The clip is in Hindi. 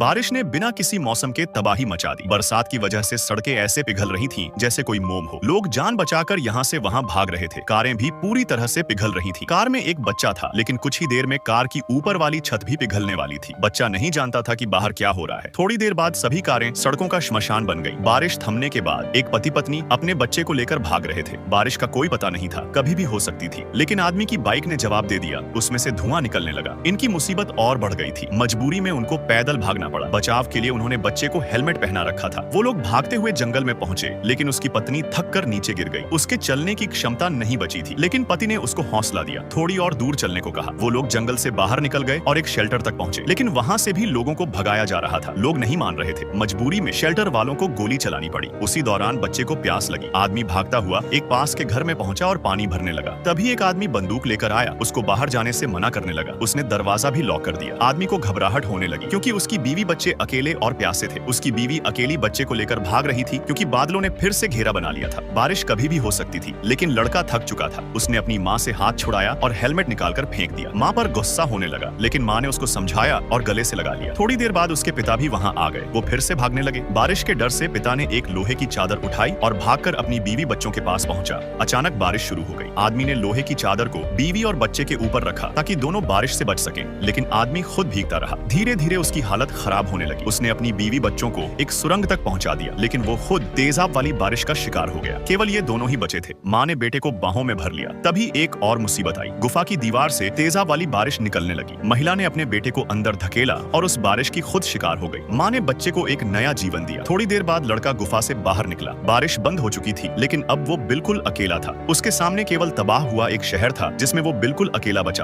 बारिश ने बिना किसी मौसम के तबाही मचा दी। बरसात की वजह से सड़कें ऐसे पिघल रही थीं जैसे कोई मोम हो। लोग जान बचाकर यहाँ से वहाँ भाग रहे थे। कारें भी पूरी तरह से पिघल रही थीं। कार में एक बच्चा था, लेकिन कुछ ही देर में कार की ऊपर वाली छत भी पिघलने वाली थी। बच्चा नहीं जानता था कि बाहर क्या हो रहा है। थोड़ी देर बाद सभी कारें सड़कों का श्मशान बन गई। बारिश थमने के बाद एक पति पत्नी अपने बच्चे को लेकर भाग रहे थे। बारिश का कोई पता नहीं था, कभी भी हो सकती थी। लेकिन आदमी की बाइक ने जवाब दे दिया। उसमें से धुआं निकलने लगा। इनकी मुसीबत और बढ़ गई थी। मजबूरी में उनको पैदल भागना पड़ा। बचाव के लिए उन्होंने बच्चे को हेलमेट पहना रखा था। वो लोग भागते हुए जंगल में पहुंचे, लेकिन उसकी पत्नी थककर नीचे गिर गई। उसके चलने की क्षमता नहीं बची थी, लेकिन पति ने उसको हौसला दिया, थोड़ी और दूर चलने को कहा। वो लोग जंगल से बाहर निकल गए और एक शेल्टर तक पहुंचे, लेकिन वहां से भी लोगों को भगाया जा रहा था। लोग नहीं मान रहे थे। मजबूरी में शेल्टर वालों को गोली चलानी पड़ी। उसी दौरान बच्चे को प्यास लगी। आदमी भागता हुआ एक पास के घर में पहुंचा और पानी भरने लगा। तभी एक आदमी बंदूक लेकर आया। उसको बाहर जाने से मना करने लगा। उसने दरवाजा भी लॉक कर दिया। आदमी को घबराहट होने लगी, क्योंकि उसकी बीवी बच्चे अकेले और प्यासे थे। उसकी बीवी अकेली बच्चे को लेकर भाग रही थी, क्योंकि बादलों ने फिर से घेरा बना लिया था। बारिश कभी भी हो सकती थी, लेकिन लड़का थक चुका था। उसने अपनी माँ से हाथ छुड़ाया और हेलमेट निकालकर फेंक दिया। माँ पर गुस्सा होने लगा, लेकिन माँ ने उसको समझाया और गले से लगा लिया। थोड़ी देर बाद उसके पिता भी वहाँ आ गए। वो फिर से भागने लगे। बारिश के डर से पिता ने एक लोहे की चादर उठाई और भागकर अपनी बीवी बच्चों के पास पहुंचा। अचानक बारिश शुरू हो गई। आदमी ने लोहे की चादर को बीवी और बच्चे के ऊपर रखा ताकि दोनों बारिश से बच सकें, लेकिन आदमी खुद भीगता रहा। धीरे धीरे उसकी हालत खराब होने लगी। उसने अपनी बीवी बच्चों को एक सुरंग तक पहुंचा दिया, लेकिन वो खुद तेजाब वाली बारिश का शिकार हो गया। केवल ये दोनों ही बचे थे। माँ ने बेटे को बाहों में भर लिया। तभी एक और मुसीबत आई। गुफा की दीवार से तेजाब वाली बारिश निकलने लगी। महिला ने अपने बेटे को अंदर धकेला और उस बारिश की खुद शिकार हो गई। माँ ने बच्चे को एक नया जीवन दिया। थोड़ी देर बाद लड़का गुफा से बाहर निकला। बारिश बंद हो चुकी थी, लेकिन अब वो बिल्कुल अकेला था। उसके सामने केवल तबाह हुआ एक शहर था, जिसमें वो बिल्कुल अकेला बचा।